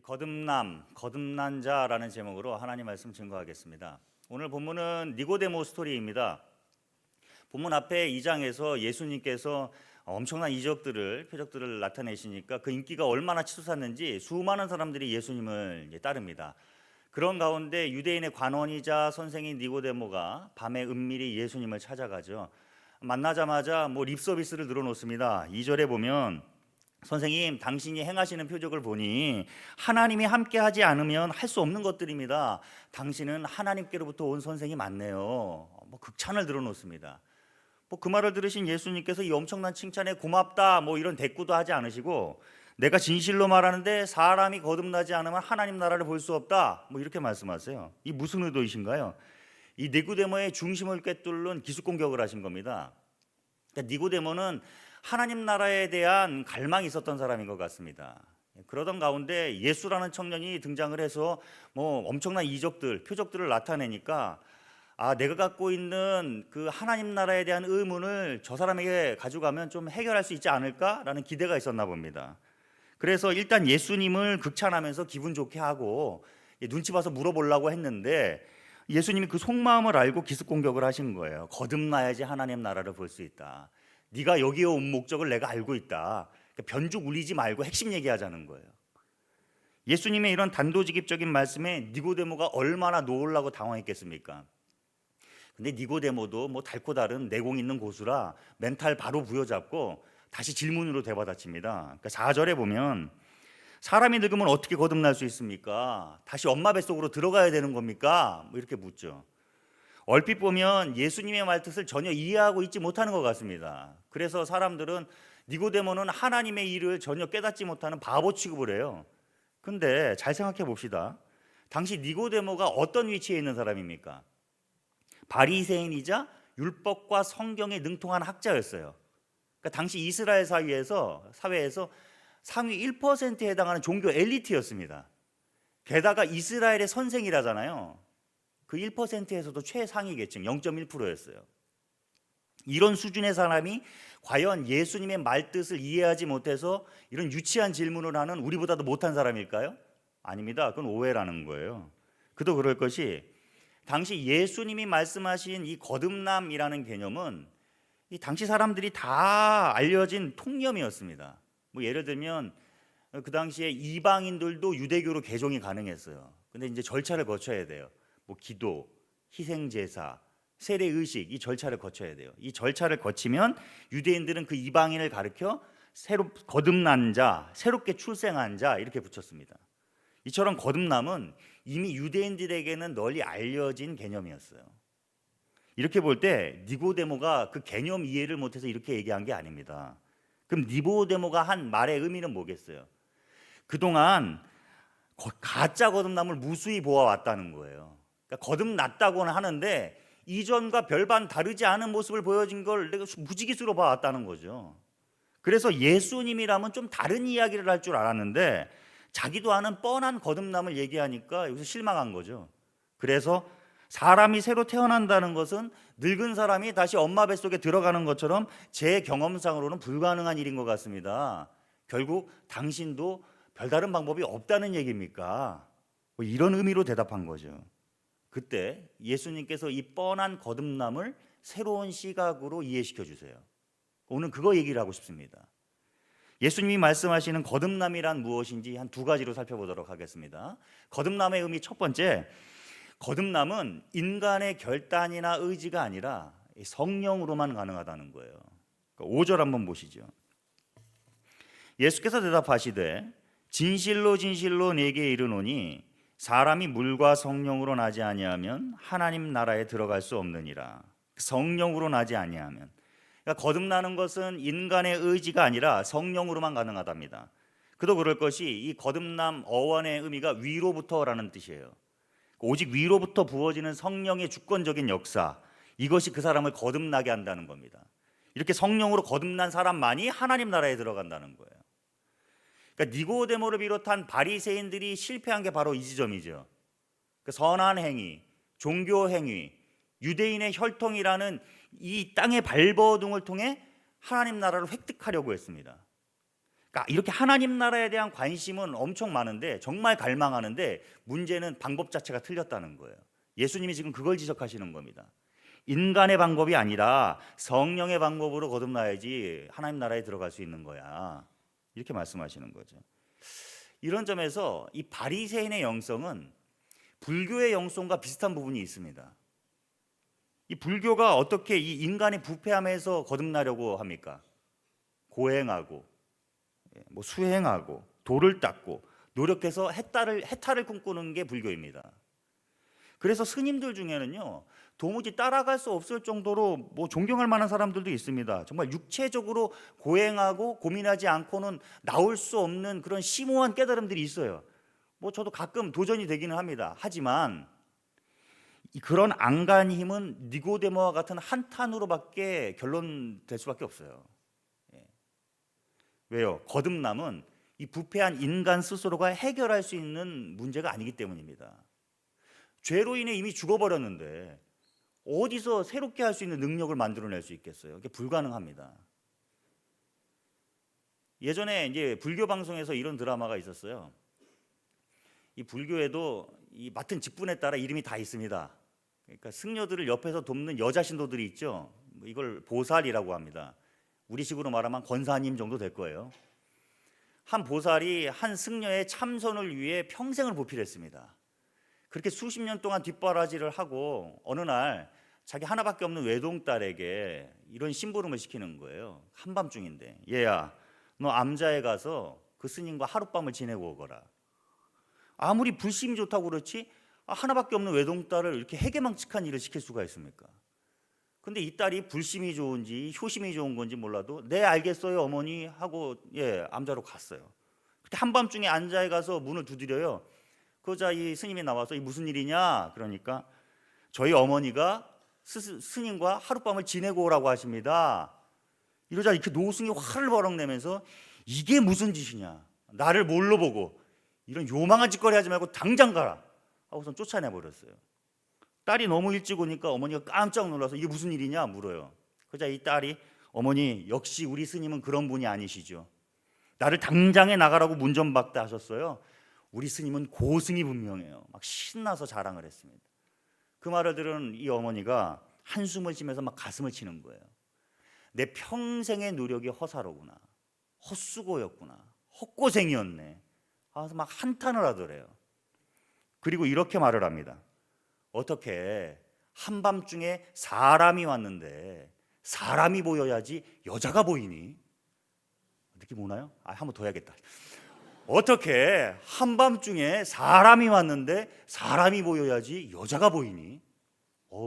거듭난 자라는 제목으로 하나님 말씀 증거하겠습니다. 오늘 본문은 니고데모 스토리입니다. 본문 앞에 2장에서 예수님께서 엄청난 표적들을 나타내시니까 그 인기가 얼마나 치솟았는지 수많은 사람들이 예수님을 따릅니다. 그런 가운데 유대인의 관원이자 선생인 니고데모가 밤에 은밀히 예수님을 찾아가죠. 만나자마자 립 서비스를 늘어놓습니다. 2절에 보면 선생님, 당신이 행하시는 표적을 보니 하나님이 함께하지 않으면 할 수 없는 것들입니다. 당신은 하나님께로부터 온 선생이 맞네요. 극찬을 들어놓습니다. 그 말을 들으신 예수님께서 이 엄청난 칭찬에 고맙다 이런 대꾸도 하지 않으시고, 내가 진실로 말하는데 사람이 거듭나지 않으면 하나님 나라를 볼 수 없다 이렇게 말씀하세요. 이 무슨 의도이신가요? 이 니고데모의 중심을 꿰뚫는 기습 공격을 하신 겁니다. 그러니까 니고데모는 하나님 나라에 대한 갈망이 있었던 사람인 것 같습니다. 그러던 가운데 예수라는 청년이 등장을 해서 엄청난 표적들을 나타내니까 내가 갖고 있는 그 하나님 나라에 대한 의문을 저 사람에게 가져가면 좀 해결할 수 있지 않을까라는 기대가 있었나 봅니다. 그래서 일단 예수님을 극찬하면서 기분 좋게 하고 눈치 봐서 물어보려고 했는데, 예수님이 그 속마음을 알고 기습 공격을 하신 거예요. 거듭나야지 하나님 나라를 볼 수 있다. 네가 여기에 온 목적을 내가 알고 있다. 그러니까 변죽 울리지 말고 핵심 얘기하자는 거예요. 예수님의 이런 단도직입적인 말씀에 니고데모가 얼마나 놀라고 당황했겠습니까? 근데 니고데모도 달고 다른 내공 있는 고수라 멘탈 바로 부여잡고 다시 질문으로 되받아칩니다. 그러니까 4절에 보면 사람이 늙으면 어떻게 거듭날 수 있습니까? 다시 엄마 뱃속으로 들어가야 되는 겁니까? 이렇게 묻죠. 얼핏 보면 예수님의 말뜻을 전혀 이해하고 있지 못하는 것 같습니다. 그래서 사람들은 니고데모는 하나님의 일을 전혀 깨닫지 못하는 바보 취급을 해요. 근데 잘 생각해 봅시다. 당시 니고데모가 어떤 위치에 있는 사람입니까? 바리새인이자 율법과 성경에 능통한 학자였어요. 그러니까 당시 이스라엘 사회에서 상위 1%에 해당하는 종교 엘리트였습니다. 게다가 이스라엘의 선생이라잖아요. 그 1%에서도 최상위 계층 0.1%였어요. 이런 수준의 사람이 과연 예수님의 말뜻을 이해하지 못해서 이런 유치한 질문을 하는 우리보다도 못한 사람일까요? 아닙니다. 그건 오해라는 거예요. 그도 그럴 것이, 당시 예수님이 말씀하신 이 거듭남이라는 개념은 이 당시 사람들이 다 알려진 통념이었습니다. 예를 들면 그 당시에 이방인들도 유대교로 개종이 가능했어요. 근데 이제 절차를 거쳐야 돼요. 기도, 희생제사, 세례의식, 이 절차를 거쳐야 돼요. 이 절차를 거치면 유대인들은 그 이방인을 가리켜 거듭난 자, 새롭게 출생한 자 이렇게 붙였습니다. 이처럼 거듭남은 이미 유대인들에게는 널리 알려진 개념이었어요. 이렇게 볼 때 니고데모가 그 개념 이해를 못해서 이렇게 얘기한 게 아닙니다. 그럼 니고데모가 한 말의 의미는 뭐겠어요? 그동안 가짜 거듭남을 무수히 보아왔다는 거예요. 그러니까 거듭났다고는 하는데 이전과 별반 다르지 않은 모습을 보여진 걸 내가 무지기수로 봐왔다는 거죠. 그래서 예수님이라면 좀 다른 이야기를 할 줄 알았는데 자기도 아는 뻔한 거듭남을 얘기하니까 여기서 실망한 거죠. 그래서 사람이 새로 태어난다는 것은 늙은 사람이 다시 엄마 뱃속에 들어가는 것처럼 제 경험상으로는 불가능한 일인 것 같습니다. 결국 당신도 별다른 방법이 없다는 얘기입니까? 이런 의미로 대답한 거죠. 그때 예수님께서 이 뻔한 거듭남을 새로운 시각으로 이해시켜 주세요. 오늘 그거 얘기를 하고 싶습니다. 예수님이 말씀하시는 거듭남이란 무엇인지 한 두 가지로 살펴보도록 하겠습니다. 거듭남의 의미 첫 번째, 거듭남은 인간의 결단이나 의지가 아니라 성령으로만 가능하다는 거예요. 5절 한번 보시죠. 예수께서 대답하시되 진실로 진실로 내게 이르노니 사람이 물과 성령으로 나지 아니하면 하나님 나라에 들어갈 수 없느니라. 성령으로 나지 아니하면, 그러니까 거듭나는 것은 인간의 의지가 아니라 성령으로만 가능하답니다. 그도 그럴 것이 이 거듭남 어원의 의미가 위로부터라는 뜻이에요. 오직 위로부터 부어지는 성령의 주권적인 역사, 이것이 그 사람을 거듭나게 한다는 겁니다. 이렇게 성령으로 거듭난 사람만이 하나님 나라에 들어간다는 거예요. 그러니까 니고데모를 비롯한 바리새인들이 실패한 게 바로 이 지점이죠. 선한 행위, 종교 행위, 유대인의 혈통이라는 이 땅의 발버둥을 통해 하나님 나라를 획득하려고 했습니다. 그러니까 이렇게 하나님 나라에 대한 관심은 엄청 많은데, 정말 갈망하는데, 문제는 방법 자체가 틀렸다는 거예요. 예수님이 지금 그걸 지적하시는 겁니다. 인간의 방법이 아니라 성령의 방법으로 거듭나야지 하나님 나라에 들어갈 수 있는 거야, 이렇게 말씀하시는 거죠. 이런 점에서 이 바리새인의 영성은 불교의 영성과 비슷한 부분이 있습니다. 이 불교가 어떻게 이 인간의 부패함에서 거듭나려고 합니까? 고행하고 수행하고 도를 닦고 노력해서 해탈을 꿈꾸는 게 불교입니다. 그래서 스님들 중에는요, 도무지 따라갈 수 없을 정도로 존경할 만한 사람들도 있습니다. 정말 육체적으로 고행하고 고민하지 않고는 나올 수 없는 그런 심오한 깨달음들이 있어요. 저도 가끔 도전이 되기는 합니다. 하지만 그런 안간 힘은 니고데모와 같은 한탄으로밖에 결론될 수밖에 없어요. 왜요? 거듭남은 이 부패한 인간 스스로가 해결할 수 있는 문제가 아니기 때문입니다. 죄로 인해 이미 죽어버렸는데 어디서 새롭게 할 수 있는 능력을 만들어낼 수 있겠어요? 그게 불가능합니다. 예전에 이제 불교 방송에서 이런 드라마가 있었어요. 이 불교에도 이 맡은 직분에 따라 이름이 다 있습니다. 그러니까 승려들을 옆에서 돕는 여자 신도들이 있죠. 이걸 보살이라고 합니다. 우리식으로 말하면 권사님 정도 될 거예요. 한 보살이 한 승려의 참선을 위해 평생을 보필했습니다. 그렇게 수십 년 동안 뒷바라지를 하고 어느 날 자기 하나밖에 없는 외동딸에게 이런 심부름을 시키는 거예요. 한밤중인데, 얘야, 너 암자에 가서 그 스님과 하룻밤을 지내고 오거라. 아무리 불심이 좋다고 그렇지 하나밖에 없는 외동딸을 이렇게 해괴망측한 일을 시킬 수가 있습니까? 근데 이 딸이 불심이 좋은지 효심이 좋은 건지 몰라도 네 알겠어요 어머니 하고 암자로 갔어요. 그때 한밤중에 암자에 가서 문을 두드려요. 그러자 이 스님이 나와서 이 무슨 일이냐 그러니까 저희 어머니가 스님과 하룻밤을 지내고 오라고 하십니다. 이러자 이렇게 노승이 화를 버럭 내면서 이게 무슨 짓이냐, 나를 뭘로 보고 이런 요망한 짓거리 하지 말고 당장 가라 하고선 쫓아내버렸어요. 딸이 너무 일찍 오니까 어머니가 깜짝 놀라서 이게 무슨 일이냐 물어요. 그러자 이 딸이 어머니 역시 우리 스님은 그런 분이 아니시죠. 나를 당장에 나가라고 문전박대 하셨어요. 우리 스님은 고승이 분명해요. 막 신나서 자랑을 했습니다. 그 말을 들은 이 어머니가 한숨을 쉬면서 막 가슴을 치는 거예요. 내 평생의 노력이 허사로구나, 헛수고였구나, 헛고생이었네 하면서 막 한탄을 하더래요. 그리고 이렇게 말을 합니다. 어떻게 한밤중에 사람이 왔는데 사람이 보여야지 여자가 보이니? 느낌 오나요? 한번 더 해야겠다. 어떻게 한밤중에 사람이 왔는데 사람이 보여야지 여자가 보이니?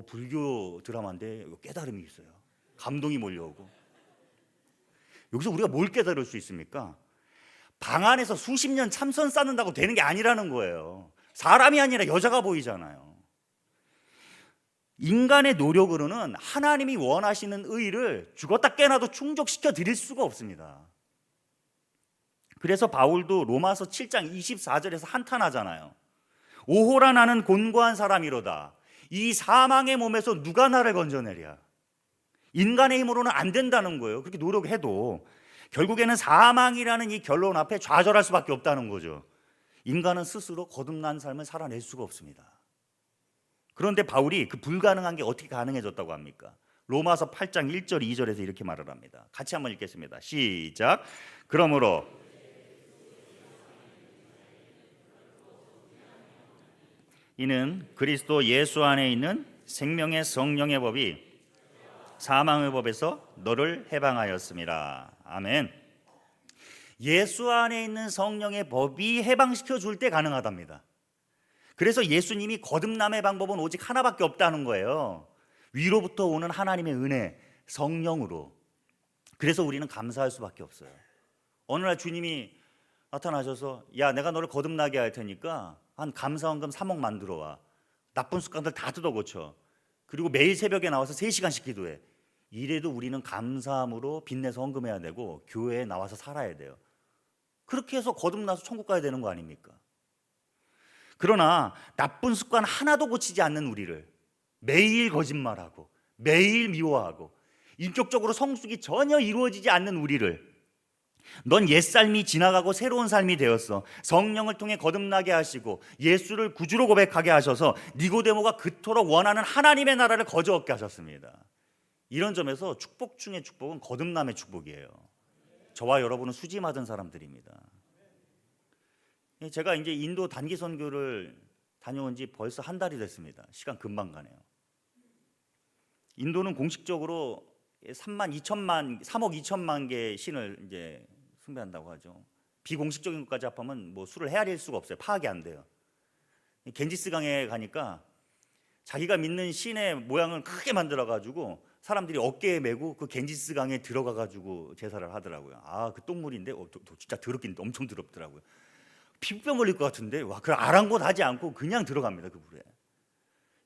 불교 드라마인데 깨달음이 있어요. 감동이 몰려오고. 여기서 우리가 뭘 깨달을 수 있습니까? 방 안에서 수십 년 참선 쌓는다고 되는 게 아니라는 거예요. 사람이 아니라 여자가 보이잖아요. 인간의 노력으로는 하나님이 원하시는 의를 죽었다 깨나도 충족시켜 드릴 수가 없습니다. 그래서 바울도 로마서 7장 24절에서 한탄하잖아요. 오호라 나는 곤고한 사람이로다. 이 사망의 몸에서 누가 나를 건져내랴. 인간의 힘으로는 안 된다는 거예요. 그렇게 노력해도 결국에는 사망이라는 이 결론 앞에 좌절할 수밖에 없다는 거죠. 인간은 스스로 거듭난 삶을 살아낼 수가 없습니다. 그런데 바울이 그 불가능한 게 어떻게 가능해졌다고 합니까? 로마서 8장 1절 2절에서 이렇게 말을 합니다. 같이 한번 읽겠습니다. 시작. 그러므로 이는 그리스도 예수 안에 있는 생명의 성령의 법이 사망의 법에서 너를 해방하였습니다. 아멘. 예수 안에 있는 성령의 법이 해방시켜 줄 때 가능하답니다. 그래서 예수님이 거듭남의 방법은 오직 하나밖에 없다는 거예요. 위로부터 오는 하나님의 은혜, 성령으로. 그래서 우리는 감사할 수밖에 없어요. 어느 날 주님이 나타나셔서 야 내가 너를 거듭나게 할 테니까 한 감사원금 3억 만들어 와. 나쁜 습관들 다 뜯어 고쳐. 그리고 매일 새벽에 나와서 3시간씩 기도해. 이래도 우리는 감사함으로 빚내서 헌금해야 되고 교회에 나와서 살아야 돼요. 그렇게 해서 거듭나서 천국 가야 되는 거 아닙니까? 그러나 나쁜 습관 하나도 고치지 않는 우리를 매일 거짓말하고 매일 미워하고 인격적으로 성숙이 전혀 이루어지지 않는 우리를 넌 옛삶이 지나가고 새로운 삶이 되었어. 성령을 통해 거듭나게 하시고 예수를 구주로 고백하게 하셔서 니고데모가 그토록 원하는 하나님의 나라를 거저 얻게 하셨습니다. 이런 점에서 축복 중의 축복은 거듭남의 축복이에요. 저와 여러분은 수지 맞은 사람들입니다. 제가 이제 인도 단기 선교를 다녀온 지 벌써 한 달이 됐습니다. 시간 금방 가네요. 인도는 공식적으로 3억 2천만 개의 신을 이제 숭배한다고 하죠. 비공식적인 것까지 합하면 뭐 수를 헤아릴 수가 없어요. 파악이 안 돼요. 겐지스강에 가니까 자기가 믿는 신의 모양을 크게 만들어 가지고 사람들이 어깨에 메고 그 겐지스강에 들어가 가지고 제사를 하더라고요. 아, 그 똥물인데 진짜 더럽긴 엄청 더럽더라고요. 피부병 걸릴 것 같은데 와, 그걸 아랑곳하지 않고 그냥 들어갑니다, 그 물에.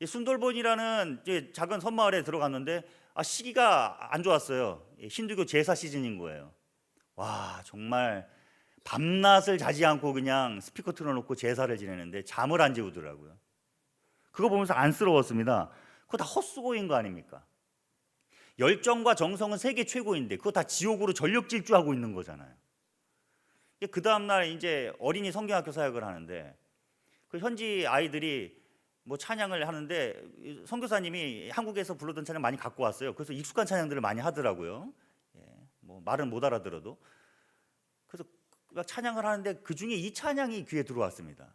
순돌본이라는 작은 섬마을에 들어갔는데 시기가 안 좋았어요. 힌두교 제사 시즌인 거예요. 와, 정말 밤낮을 자지 않고 그냥 스피커 틀어놓고 제사를 지내는데 잠을 안 재우더라고요. 그거 보면서 안쓰러웠습니다. 그거 다 헛수고인 거 아닙니까? 열정과 정성은 세계 최고인데 그거 다 지옥으로 전력 질주하고 있는 거잖아요. 그 다음날 이제 어린이 성경학교 사역을 하는데 그 현지 아이들이 뭐 찬양을 하는데 선교사님이 한국에서 불렀던 찬양 많이 갖고 왔어요. 그래서 익숙한 찬양들을 많이 하더라고요. 뭐 말은 못 알아들어도. 그래서 막 찬양을 하는데 그 중에 이 찬양이 귀에 들어왔습니다.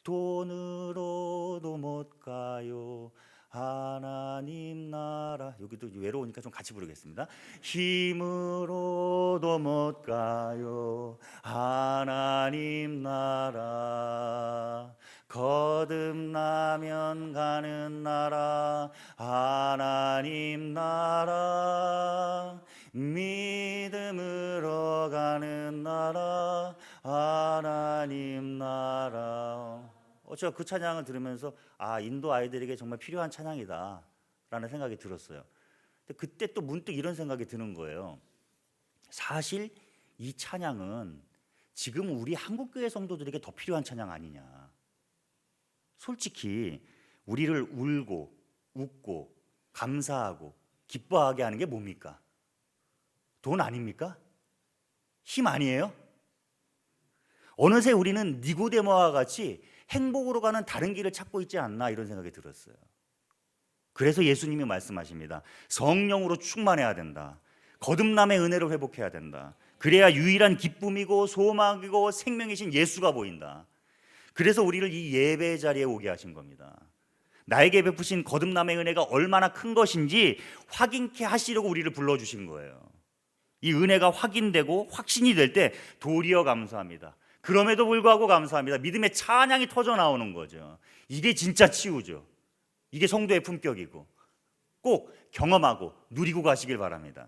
돈으로도 못 가요 하나님 나라. 여기도 외로우니까 좀 같이 부르겠습니다. 힘으로도 못 가요 하나님 나라. 거듭나면 가는 나라 하나님 나라. 믿음으로 가는 나라 하나님 나라. 제가 그 찬양을 들으면서 인도 아이들에게 정말 필요한 찬양이다 라는 생각이 들었어요. 근데 그때 또 문득 이런 생각이 드는 거예요. 사실 이 찬양은 지금 우리 한국교회 성도들에게 더 필요한 찬양 아니냐. 솔직히 우리를 울고 웃고 감사하고 기뻐하게 하는 게 뭡니까? 돈 아닙니까? 힘 아니에요? 어느새 우리는 니고데모와 같이 행복으로 가는 다른 길을 찾고 있지 않나 이런 생각이 들었어요. 그래서 예수님이 말씀하십니다. 성령으로 충만해야 된다. 거듭남의 은혜를 회복해야 된다. 그래야 유일한 기쁨이고 소망이고 생명이신 예수가 보인다. 그래서 우리를 이 예배 자리에 오게 하신 겁니다. 나에게 베푸신 거듭남의 은혜가 얼마나 큰 것인지 확인케 하시려고 우리를 불러주신 거예요. 이 은혜가 확인되고 확신이 될 때 도리어 감사합니다. 그럼에도 불구하고 감사합니다. 믿음의 찬양이 터져 나오는 거죠. 이게 진짜 치유죠. 이게 성도의 품격이고 꼭 경험하고 누리고 가시길 바랍니다.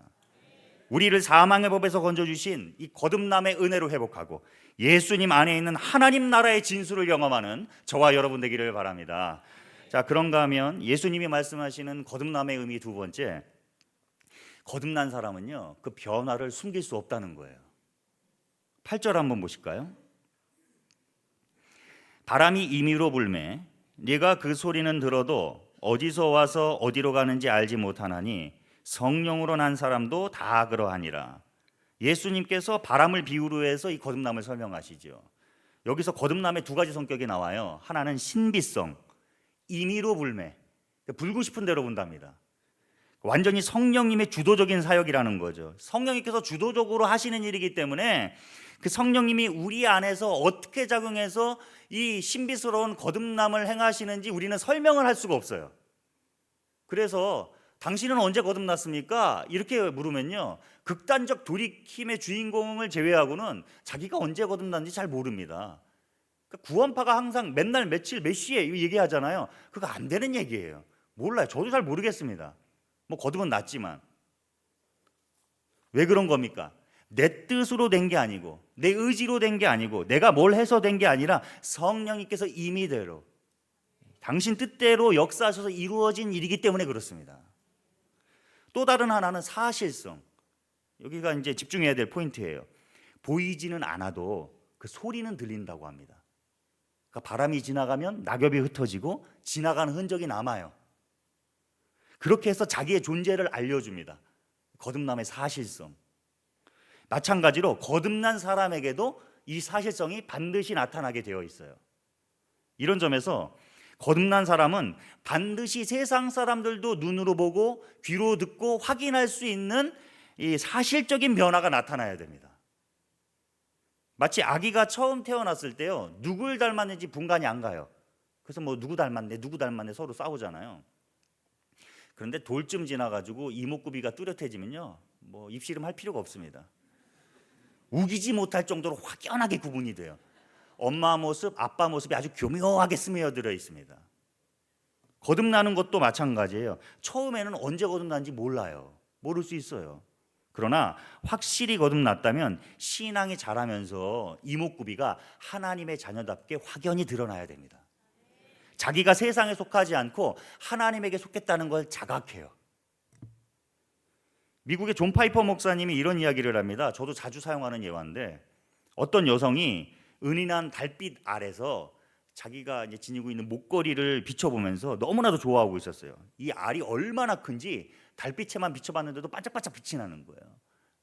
우리를 사망의 법에서 건져주신 이 거듭남의 은혜로 회복하고 예수님 안에 있는 하나님 나라의 진수를 경험하는 저와 여러분 되기를 바랍니다. 자, 그런가 하면 예수님이 말씀하시는 거듭남의 의미 두 번째, 거듭난 사람은요 그 변화를 숨길 수 없다는 거예요. 8절 한번 보실까요? 바람이 임의로 불매 네가 그 소리는 들어도 어디서 와서 어디로 가는지 알지 못하나니 성령으로 난 사람도 다 그러하니라. 예수님께서 바람을 비유로 해서 이 거듭남을 설명하시죠. 여기서 거듭남의 두 가지 성격이 나와요. 하나는 신비성, 임의로 불매, 불고 싶은 대로 분답니다. 완전히 성령님의 주도적인 사역이라는 거죠. 성령님께서 주도적으로 하시는 일이기 때문에 그 성령님이 우리 안에서 어떻게 작용해서 이 신비스러운 거듭남을 행하시는지 우리는 설명을 할 수가 없어요. 그래서 당신은 언제 거듭났습니까? 이렇게 물으면요 극단적 돌이킴의 주인공을 제외하고는 자기가 언제 거듭났는지 잘 모릅니다. 그러니까 구원파가 항상 맨날 며칠 몇 시에 얘기하잖아요. 그거 안 되는 얘기예요. 몰라요. 저도 잘 모르겠습니다. 뭐 거듭은 났지만 왜 그런 겁니까? 내 뜻으로 된 게 아니고 내 의지로 된 게 아니고 내가 뭘 해서 된 게 아니라 성령님께서 임의대로 당신 뜻대로 역사하셔서 이루어진 일이기 때문에 그렇습니다. 또 다른 하나는 사실성. 여기가 이제 집중해야 될 포인트예요. 보이지는 않아도 그 소리는 들린다고 합니다. 그러니까 바람이 지나가면 낙엽이 흩어지고 지나가는 흔적이 남아요. 그렇게 해서 자기의 존재를 알려줍니다. 거듭남의 사실성. 마찬가지로 거듭난 사람에게도 이 사실성이 반드시 나타나게 되어 있어요. 이런 점에서 거듭난 사람은 반드시 세상 사람들도 눈으로 보고 귀로 듣고 확인할 수 있는 이 사실적인 변화가 나타나야 됩니다. 마치 아기가 처음 태어났을 때요, 누굴 닮았는지 분간이 안 가요. 그래서 뭐 누구 닮았네 서로 싸우잖아요. 그런데 돌쯤 지나가지고 이목구비가 뚜렷해지면요, 뭐 입씨름 할 필요가 없습니다. 우기지 못할 정도로 확연하게 구분이 돼요. 엄마 모습, 아빠 모습이 아주 교묘하게 스며들어 있습니다. 거듭나는 것도 마찬가지예요. 처음에는 언제 거듭난지 몰라요. 모를 수 있어요. 그러나 확실히 거듭났다면 신앙이 자라면서 이목구비가 하나님의 자녀답게 확연히 드러나야 됩니다. 자기가 세상에 속하지 않고 하나님에게 속했다는 걸 자각해요. 미국의 존 파이퍼 목사님이 이런 이야기를 합니다. 저도 자주 사용하는 예화인데, 어떤 여성이 은은한 달빛 아래서 자기가 이제 지니고 있는 목걸이를 비춰보면서 너무나도 좋아하고 있었어요. 이 알이 얼마나 큰지 달빛에만 비춰봤는데도 반짝반짝 빛이 나는 거예요.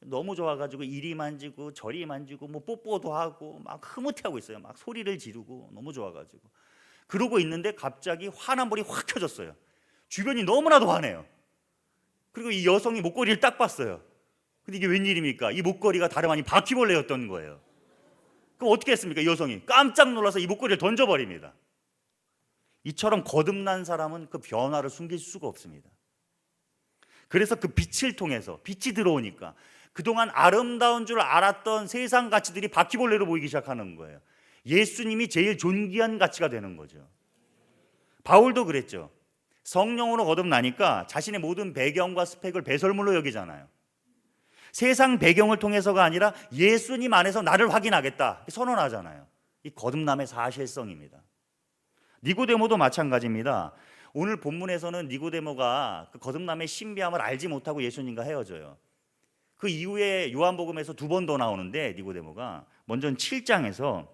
너무 좋아가지고 이리 만지고 저리 만지고 뭐 뽀뽀도 하고 막 흐뭇해하고 있어요. 막 소리를 지르고 너무 좋아가지고. 그러고 있는데 갑자기 환한 불이 확 켜졌어요. 주변이 너무나도 환해요. 그리고 이 여성이 목걸이를 딱 봤어요. 근데 이게 웬일입니까? 이 목걸이가 다름 아닌 바퀴벌레였던 거예요. 그럼 어떻게 했습니까? 이 여성이 깜짝 놀라서 이 목걸이를 던져버립니다. 이처럼 거듭난 사람은 그 변화를 숨길 수가 없습니다. 그래서 그 빛을 통해서, 빛이 들어오니까 그동안 아름다운 줄 알았던 세상 가치들이 바퀴벌레로 보이기 시작하는 거예요. 예수님이 제일 존귀한 가치가 되는 거죠. 바울도 그랬죠. 성령으로 거듭나니까 자신의 모든 배경과 스펙을 배설물로 여기잖아요. 세상 배경을 통해서가 아니라 예수님 안에서 나를 확인하겠다 선언하잖아요. 이 거듭남의 사실성입니다. 니고데모도 마찬가지입니다. 오늘 본문에서는 니고데모가 그 거듭남의 신비함을 알지 못하고 예수님과 헤어져요. 그 이후에 요한복음에서 2번 더 나오는데, 니고데모가 먼저는 7장에서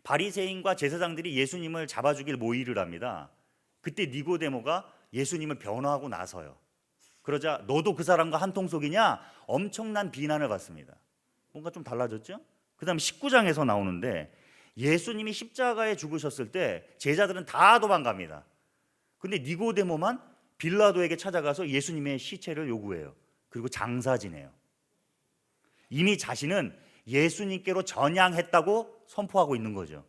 바리새인과 제사장들이 예수님을 잡아주길 모의를 합니다. 그때 니고데모가 예수님을 변호하고 나서요. 그러자 너도 그 사람과 한 통속이냐? 엄청난 비난을 받습니다. 뭔가 좀 달라졌죠? 그 다음 19장에서 나오는데, 예수님이 십자가에 죽으셨을 때 제자들은 다 도망갑니다. 근데 니고데모만 빌라도에게 찾아가서 예수님의 시체를 요구해요. 그리고 장사 지내요. 이미 자신은 예수님께로 전향했다고 선포하고 있는 거죠.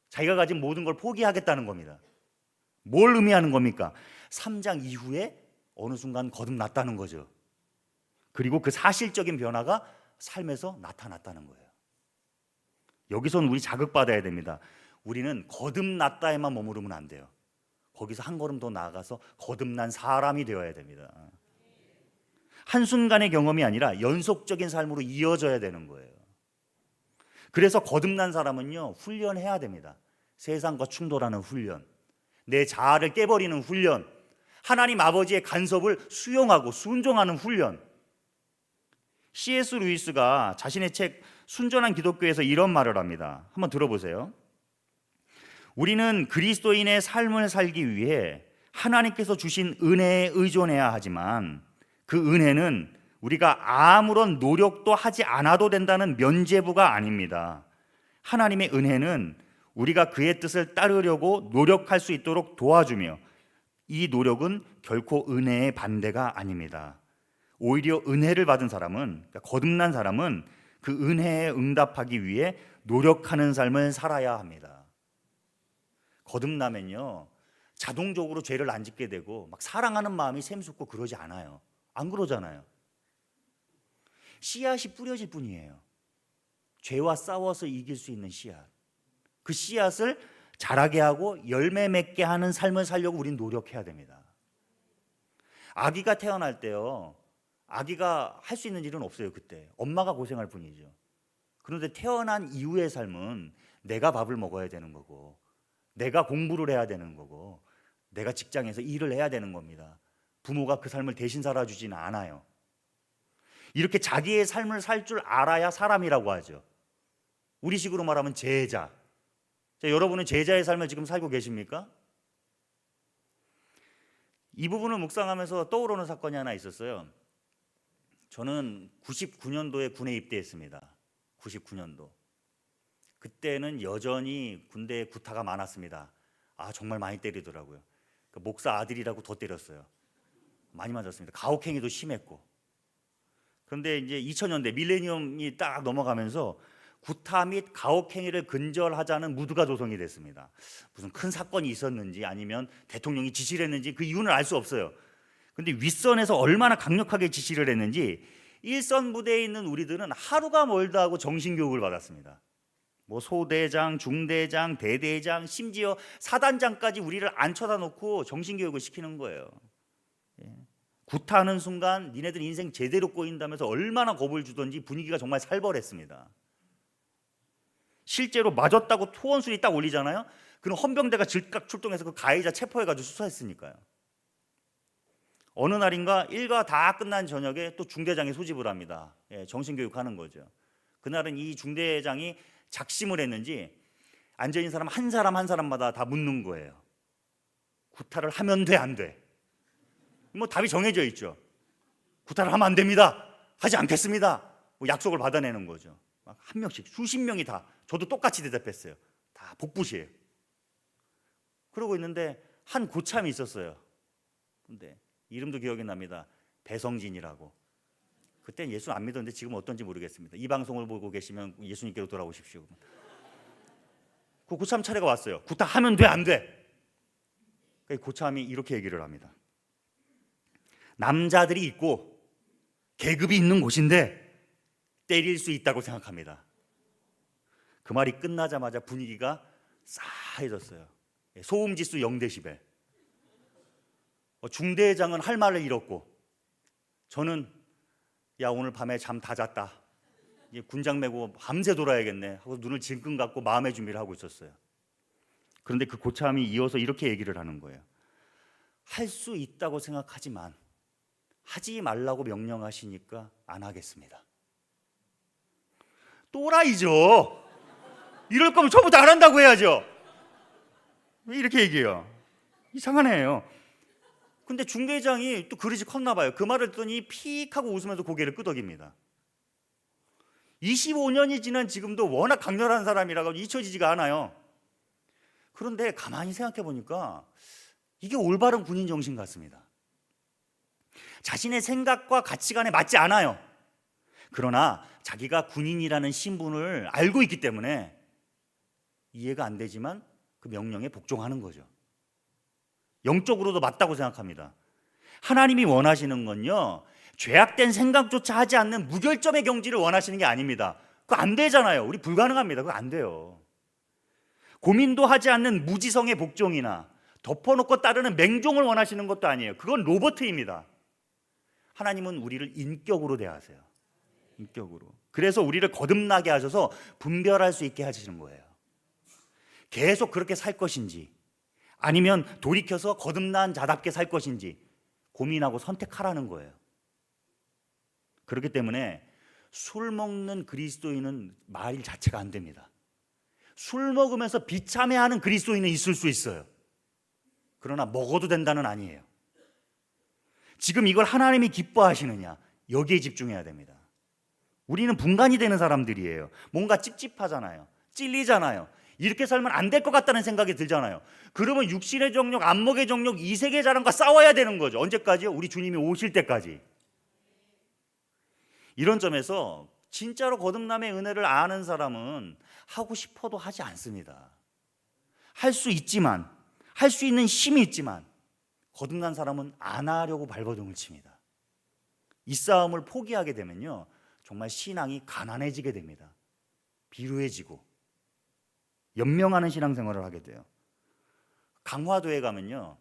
자기가 가진 모든 걸 포기하겠다는 겁니다. 뭘 의미하는 겁니까? 3장 이후에 어느 순간 거듭났다는 거죠. 그리고 그 사실적인 변화가 삶에서 나타났다는 거예요. 여기서는 우리 자극받아야 됩니다. 우리는 거듭났다에만 머무르면 안 돼요. 거기서 한 걸음 더 나아가서 거듭난 사람이 되어야 됩니다. 한순간의 경험이 아니라 연속적인 삶으로 이어져야 되는 거예요. 그래서 거듭난 사람은요, 훈련해야 됩니다. 세상과 충돌하는 훈련, 내 자아를 깨버리는 훈련, 하나님 아버지의 간섭을 수용하고 순종하는 훈련. C.S. 루이스가 자신의 책 순전한 기독교에서 이런 말을 합니다. 한번 들어보세요. 우리는 그리스도인의 삶을 살기 위해 하나님께서 주신 은혜에 의존해야 하지만, 그 은혜는 우리가 아무런 노력도 하지 않아도 된다는 면죄부가 아닙니다. 하나님의 은혜는 우리가 그의 뜻을 따르려고 노력할 수 있도록 도와주며, 이 노력은 결코 은혜의 반대가 아닙니다. 오히려 은혜를 받은 사람은, 그러니까 거듭난 사람은 그 은혜에 응답하기 위해 노력하는 삶을 살아야 합니다. 거듭나면요, 자동적으로 죄를 안 짓게 되고 막 사랑하는 마음이 샘솟고 그러지 않아요. 안 그러잖아요. 씨앗이 뿌려질 뿐이에요. 죄와 싸워서 이길 수 있는 씨앗. 그 씨앗을 자라게 하고 열매 맺게 하는 삶을 살려고 우리는 노력해야 됩니다. 아기가 태어날 때요, 아기가 할 수 있는 일은 없어요. 그때 엄마가 고생할 뿐이죠. 그런데 태어난 이후의 삶은 내가 밥을 먹어야 되는 거고, 내가 공부를 해야 되는 거고, 내가 직장에서 일을 해야 되는 겁니다. 부모가 그 삶을 대신 살아주지는 않아요. 이렇게 자기의 삶을 살 줄 알아야 사람이라고 하죠. 우리식으로 말하면 제자. 자, 여러분은 제자의 삶을 지금 살고 계십니까? 이 부분을 묵상하면서 떠오르는 사건이 하나 있었어요. 저는 99년도에 군에 입대했습니다. 99년도. 그때는 여전히 군대에 구타가 많았습니다. 정말 많이 때리더라고요. 그 목사 아들이라고 더 때렸어요. 많이 맞았습니다. 가혹행위도 심했고. 그런데 이제 2000년대 밀레니엄이 딱 넘어가면서 구타 및 가혹행위를 근절하자는 무드가 조성이 됐습니다. 무슨 큰 사건이 있었는지 아니면 대통령이 지시를 했는지 그 이유는 알 수 없어요. 근데 윗선에서 얼마나 강력하게 지시를 했는지 일선 부대에 있는 우리들은 하루가 멀다 하고 정신교육을 받았습니다. 뭐 소대장, 중대장, 대대장, 심지어 사단장까지 우리를 안 쳐다놓고 정신교육을 시키는 거예요. 구타하는 순간 니네들 인생 제대로 꼬인다면서 얼마나 겁을 주던지 분위기가 정말 살벌했습니다. 실제로 맞았다고 소원술이 딱 올리잖아요. 그럼 헌병대가 즉각 출동해서 그 가해자 체포해가지고 수사했으니까요. 어느 날인가 일과 다 끝난 저녁에 또 중대장이 소집을 합니다. 정신교육하는 거죠. 그날은 이 중대장이 작심을 했는지 앉아있는 사람 한 사람 한 사람마다 다 묻는 거예요. 구타를 하면 돼, 안 돼? 뭐 답이 정해져 있죠. 구타를 하면 안 됩니다. 하지 않겠습니다. 뭐 약속을 받아내는 거죠. 막 한 명씩 수십 명이 다, 저도 똑같이 대답했어요. 다 복붙이에요. 그러고 있는데 한 고참이 있었어요. 근데 이름도 기억이 납니다. 배성진이라고. 그땐 예수 안 믿었는데 지금 어떤지 모르겠습니다. 이 방송을 보고 계시면 예수님께로 돌아오십시오. 그 고참 차례가 왔어요. 구타하면 돼, 안 돼? 그 고참이 이렇게 얘기를 합니다. 남자들이 있고 계급이 있는 곳인데 때릴 수 있다고 생각합니다. 그 말이 끝나자마자 분위기가 싸해졌어요. 소음지수 0데시벨. 중대장은 할 말을 잃었고 저는 야 오늘 밤에 잠 다 잤다. 이제 군장 메고 밤새 돌아야겠네 하고 눈을 질끈 감고 마음의 준비를 하고 있었어요. 그런데 그 고참이 이어서 이렇게 얘기를 하는 거예요. 할 수 있다고 생각하지만 하지 말라고 명령하시니까 안 하겠습니다. 또라이죠. 이럴 거면 처음부터 안 한다고 해야죠. 왜 이렇게 얘기해요? 이상한 애예요. 근데 중대장이 또 그릇이 컸나 봐요. 그 말을 듣더니 픽 하고 웃으면서 고개를 끄덕입니다. 25년이 지난 지금도 워낙 강렬한 사람이라고 잊혀지지가 않아요. 그런데 가만히 생각해 보니까 이게 올바른 군인 정신 같습니다. 자신의 생각과 가치관에 맞지 않아요. 그러나 자기가 군인이라는 신분을 알고 있기 때문에 이해가 안 되지만 그 명령에 복종하는 거죠. 영적으로도 맞다고 생각합니다. 하나님이 원하시는 건요, 죄악된 생각조차 하지 않는 무결점의 경지를 원하시는 게 아닙니다. 그거 안 되잖아요. 우리 불가능합니다. 그거 안 돼요. 고민도 하지 않는 무지성의 복종이나 덮어놓고 따르는 맹종을 원하시는 것도 아니에요. 그건 로버트입니다. 하나님은 우리를 인격으로 대하세요. 인격으로. 그래서 우리를 거듭나게 하셔서 분별할 수 있게 하시는 거예요. 계속 그렇게 살 것인지 아니면 돌이켜서 거듭난 자답게 살 것인지 고민하고 선택하라는 거예요. 그렇기 때문에 술 먹는 그리스도인은 말 자체가 안 됩니다. 술 먹으면서 비참해하는 그리스도인은 있을 수 있어요. 그러나 먹어도 된다는 아니에요. 지금 이걸 하나님이 기뻐하시느냐, 여기에 집중해야 됩니다. 우리는 분간이 되는 사람들이에요. 뭔가 찝찝하잖아요. 찔리잖아요. 이렇게 살면 안 될 것 같다는 생각이 들잖아요. 그러면 육신의 정욕, 안목의 정욕, 이 세계 자랑과 싸워야 되는 거죠. 언제까지요? 우리 주님이 오실 때까지. 이런 점에서 진짜로 거듭남의 은혜를 아는 사람은 하고 싶어도 하지 않습니다. 할 수 있지만, 할 수 있는 힘이 있지만 거듭난 사람은 안 하려고 발버둥을 칩니다. 이 싸움을 포기하게 되면요, 정말 신앙이 가난해지게 됩니다. 비루해지고 연명하는 신앙생활을 하게 돼요. 강화도에 가면요,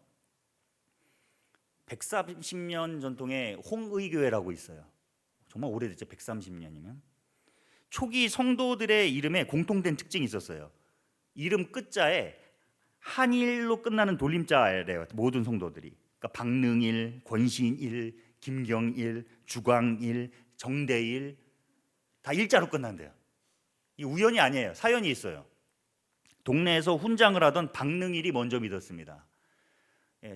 130년 전통의 홍의교회라고 있어요. 정말 오래됐죠. 130년이면. 초기 성도들의 이름에 공통된 특징이 있었어요. 이름 끝자에 한일로 끝나는 돌림자래요. 모든 성도들이. 그러니까 박능일, 권신일, 김경일, 주광일, 정대일 다 일자로 끝난대요. 이 우연이 아니에요. 사연이 있어요. 동네에서 훈장을 하던 박능일이 먼저 믿었습니다.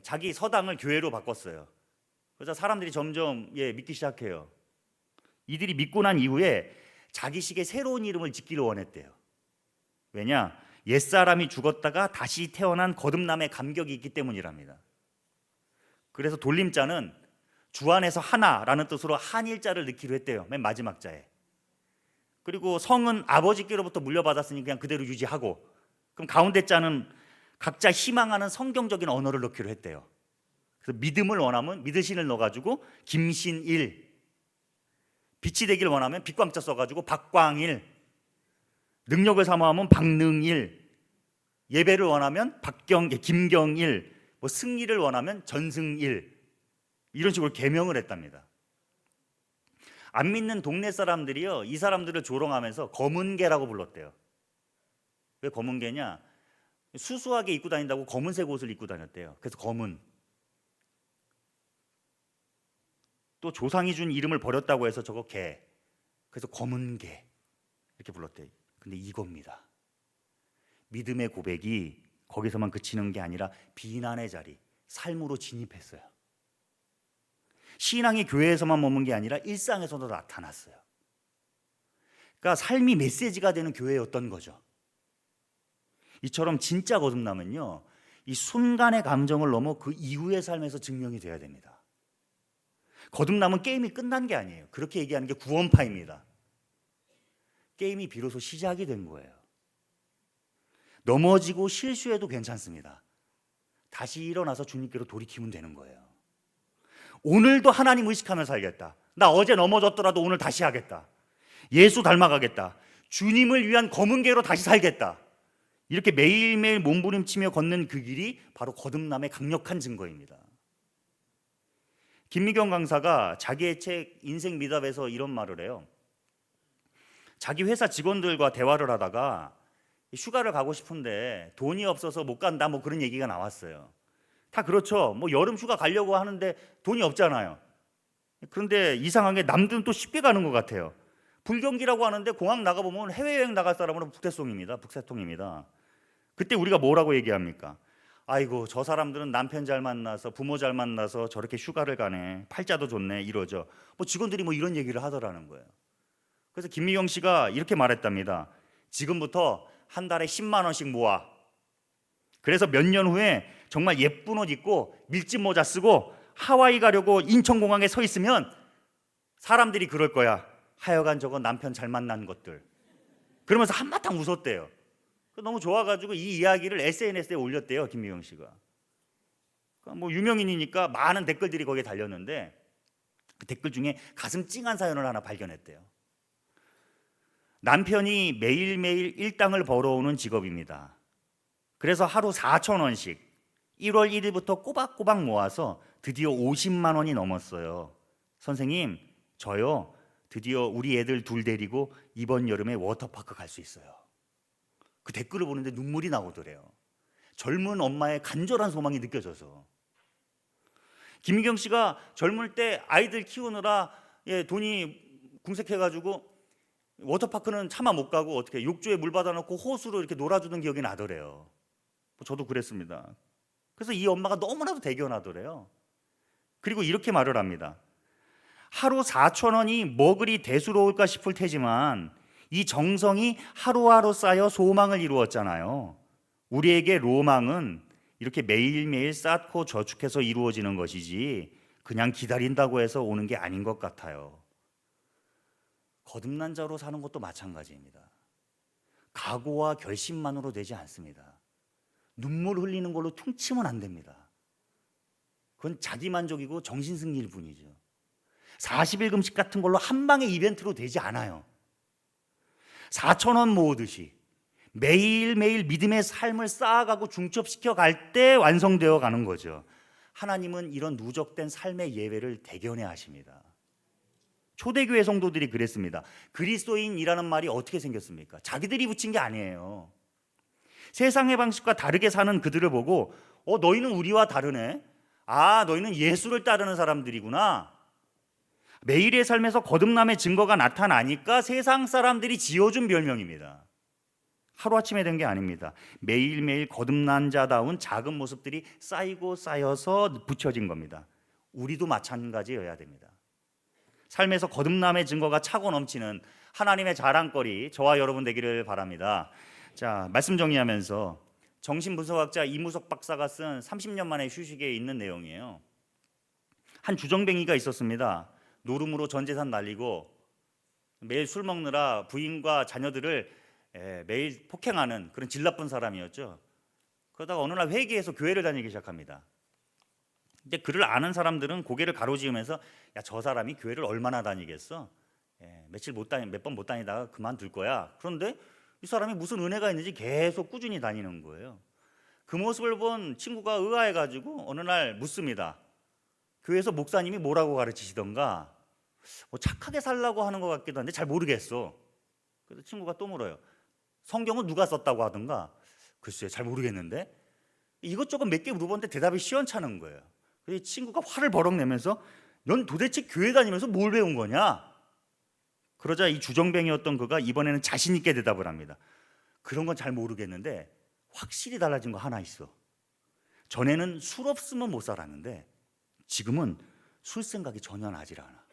자기 서당을 교회로 바꿨어요. 그래서 사람들이 점점 믿기 시작해요. 이들이 믿고 난 이후에 자기식의 새로운 이름을 짓기를 원했대요. 왜냐? 옛사람이 죽었다가 다시 태어난 거듭남의 감격이 있기 때문이랍니다. 그래서 돌림자는 주 안에서 하나라는 뜻으로 한일자를 넣기로 했대요. 맨 마지막 자에. 그리고 성은 아버지께로부터 물려받았으니 그냥 그대로 유지하고, 그럼 가운데 자는 각자 희망하는 성경적인 언어를 넣기로 했대요. 그래서 믿음을 원하면 믿으신을 넣어가지고 김신일, 빛이 되길 원하면 빛광자 써가지고 박광일, 능력을 사모하면 박능일, 예배를 원하면 김경일, 뭐 승리를 원하면 전승일, 이런 식으로 계명을 했답니다. 안 믿는 동네 사람들이요, 이 사람들을 조롱하면서 검은개라고 불렀대요. 왜 검은개냐? 수수하게 입고 다닌다고 검은색 옷을 입고 다녔대요. 그래서 검은. 또 조상이 준 이름을 버렸다고 해서 저거 개, 그래서 검은개 이렇게 불렀대요. 근데 이겁니다. 믿음의 고백이 거기서만 그치는 게 아니라 비난의 자리, 삶으로 진입했어요. 신앙이 교회에서만 머문 게 아니라 일상에서도 나타났어요. 그러니까 삶이 메시지가 되는 교회였던 거죠. 이처럼 진짜 거듭남은요, 이 순간의 감정을 넘어 그 이후의 삶에서 증명이 돼야 됩니다. 거듭남은 게임이 끝난 게 아니에요. 그렇게 얘기하는 게 구원파입니다. 게임이 비로소 시작이 된 거예요. 넘어지고 실수해도 괜찮습니다. 다시 일어나서 주님께로 돌이키면 되는 거예요. 오늘도 하나님 의식하며 살겠다. 나 어제 넘어졌더라도 오늘 다시 하겠다. 예수 닮아가겠다. 주님을 위한 검은 개로 다시 살겠다. 이렇게 매일매일 몸부림치며 걷는 그 길이 바로 거듭남의 강력한 증거입니다. 김미경 강사가 자기의 책 인생 미답에서 이런 말을 해요. 자기 회사 직원들과 대화를 하다가 휴가를 가고 싶은데 돈이 없어서 못 간다, 뭐 그런 얘기가 나왔어요. 다 그렇죠. 뭐 여름 휴가 가려고 하는데 돈이 없잖아요. 그런데 이상하게 남들은 또 쉽게 가는 것 같아요. 불경기라고 하는데 공항 나가보면 해외여행 나갈 사람은 북새통입니다. 그때 우리가 뭐라고 얘기합니까? 아이고, 저 사람들은 남편 잘 만나서 부모 잘 만나서 저렇게 휴가를 가네, 팔자도 좋네, 이러죠. 뭐 직원들이 뭐 이런 얘기를 하더라는 거예요. 그래서 김미경 씨가 이렇게 말했답니다. 지금부터 한 달에 10만 원씩 모아. 그래서 몇 년 후에 정말 예쁜 옷 입고 밀짚 모자 쓰고 하와이 가려고 인천공항에 서 있으면 사람들이 그럴 거야. 하여간 저거 남편 잘 만난 것들. 그러면서 한바탕 웃었대요. 너무 좋아가지고 이 이야기를 SNS에 올렸대요, 김미경 씨가. 뭐 유명인이니까 많은 댓글들이 거기에 달렸는데 그 댓글 중에 가슴 찡한 사연을 하나 발견했대요. 남편이 매일매일 일당을 벌어오는 직업입니다. 그래서 하루 4,000원씩 1월 1일부터 꼬박꼬박 모아서 드디어 50만 원이 넘었어요. 선생님, 저요 드디어 우리 애들 둘 데리고 이번 여름에 워터파크 갈 수 있어요. 그 댓글을 보는데 눈물이 나오더래요. 젊은 엄마의 간절한 소망이 느껴져서. 김미경 씨가 젊을 때 아이들 키우느라 돈이 궁색해가지고 워터파크는 차마 못 가고 어떻게 욕조에 물 받아놓고 호수로 이렇게 놀아주던 기억이 나더래요. 저도 그랬습니다. 그래서 이 엄마가 너무나도 대견하더래요. 그리고 이렇게 말을 합니다. 하루 4,000원이 뭐 그리 대수로울까 싶을 테지만 이 정성이 하루하루 쌓여 소망을 이루었잖아요. 우리에게 로망은 이렇게 매일매일 쌓고 저축해서 이루어지는 것이지 그냥 기다린다고 해서 오는 게 아닌 것 같아요. 거듭난 자로 사는 것도 마찬가지입니다. 각오와 결심만으로 되지 않습니다. 눈물 흘리는 걸로 퉁치면 안 됩니다. 그건 자기만족이고 정신승리일 뿐이죠. 40일 금식 같은 걸로 한 방의 이벤트로 되지 않아요. 4,000원 모으듯이 매일매일 믿음의 삶을 쌓아가고 중첩시켜 갈 때 완성되어 가는 거죠. 하나님은 이런 누적된 삶의 예배를 대견해 하십니다. 초대교회 성도들이 그랬습니다. 그리스도인이라는 말이 어떻게 생겼습니까? 자기들이 붙인 게 아니에요. 세상의 방식과 다르게 사는 그들을 보고 너희는 우리와 다르네. 너희는 예수를 따르는 사람들이구나. 매일의 삶에서 거듭남의 증거가 나타나니까 세상 사람들이 지어준 별명입니다. 하루아침에 된 게 아닙니다. 매일매일 거듭난 자다운 작은 모습들이 쌓이고 쌓여서 붙여진 겁니다. 우리도 마찬가지여야 됩니다. 삶에서 거듭남의 증거가 차고 넘치는 하나님의 자랑거리 저와 여러분 되기를 바랍니다. 자, 말씀 정리하면서 정신분석학자 이무석 박사가 쓴 30년 만의 휴식에 있는 내용이에요. 한 주정뱅이가 있었습니다. 노름으로 전 재산 날리고 매일 술 먹느라 부인과 자녀들을 매일 폭행하는 그런 질 나쁜 사람이었죠. 그러다가 어느 날 회개해서 교회를 다니기 시작합니다. 근데 그를 아는 사람들은 고개를 가로지으면서 야, 저 사람이 교회를 얼마나 다니겠어? 몇 번 못 다니다가 그만둘 거야. 그런데 이 사람이 무슨 은혜가 있는지 계속 꾸준히 다니는 거예요. 그 모습을 본 친구가 의아해가지고 어느 날 묻습니다. 교회에서 목사님이 뭐라고 가르치시던가 뭐 착하게 살라고 하는 것 같기도 한데 잘 모르겠어. 그래서 친구가 또 물어요. 성경은 누가 썼다고 하던가 글쎄 잘 모르겠는데. 이것저것 몇 개 물어봤는데 대답이 시원찮은 거예요. 그래서 친구가 화를 버럭 내면서 넌 도대체 교회 다니면서 뭘 배운 거냐? 그러자 이 주정뱅이였던 그가 이번에는 자신 있게 대답을 합니다. 그런 건 잘 모르겠는데 확실히 달라진 거 하나 있어. 전에는 술 없으면 못 살았는데 지금은 술 생각이 전혀 나질 않아.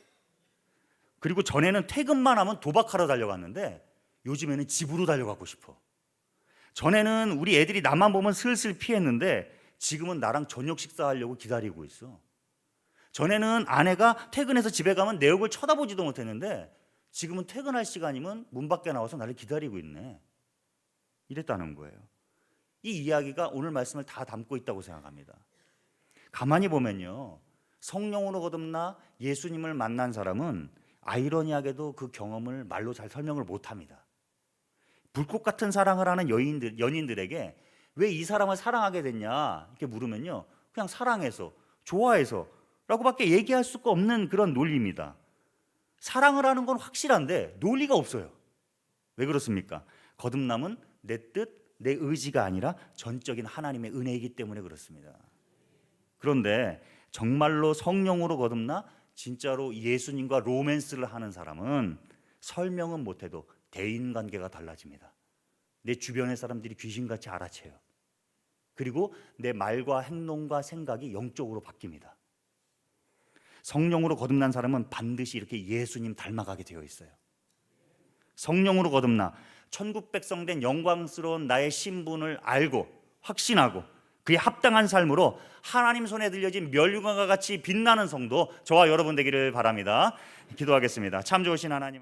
그리고 전에는 퇴근만 하면 도박하러 달려갔는데 요즘에는 집으로 달려가고 싶어. 전에는 우리 애들이 나만 보면 슬슬 피했는데 지금은 나랑 저녁 식사하려고 기다리고 있어. 전에는 아내가 퇴근해서 집에 가면 내 얼굴 쳐다보지도 못했는데 지금은 퇴근할 시간이면 문 밖에 나와서 나를 기다리고 있네. 이랬다는 거예요. 이 이야기가 오늘 말씀을 다 담고 있다고 생각합니다. 가만히 보면요, 성령으로 거듭나 예수님을 만난 사람은 아이러니하게도 그 경험을 말로 잘 설명을 못합니다. 불꽃 같은 사랑을 하는 연인들에게 왜 이 사람을 사랑하게 됐냐 이렇게 물으면요, 그냥 사랑해서, 좋아해서 라고밖에 얘기할 수가 없는 그런 논리입니다. 사랑을 하는 건 확실한데 논리가 없어요. 왜 그렇습니까? 거듭남은 내 뜻, 내 의지가 아니라 전적인 하나님의 은혜이기 때문에 그렇습니다. 그런데 정말로 성령으로 거듭나 진짜로 예수님과 로맨스를 하는 사람은 설명은 못해도 대인관계가 달라집니다. 내 주변의 사람들이 귀신같이 알아채요. 그리고 내 말과 행동과 생각이 영적으로 바뀝니다. 성령으로 거듭난 사람은 반드시 이렇게 예수님 닮아가게 되어 있어요. 성령으로 거듭나 천국 백성 된 영광스러운 나의 신분을 알고 확신하고 그에 합당한 삶으로 하나님 손에 들려진 멸류관과 같이 빛나는 성도 저와 여러분 되기를 바랍니다. 기도하겠습니다. 참 좋으신 하나님.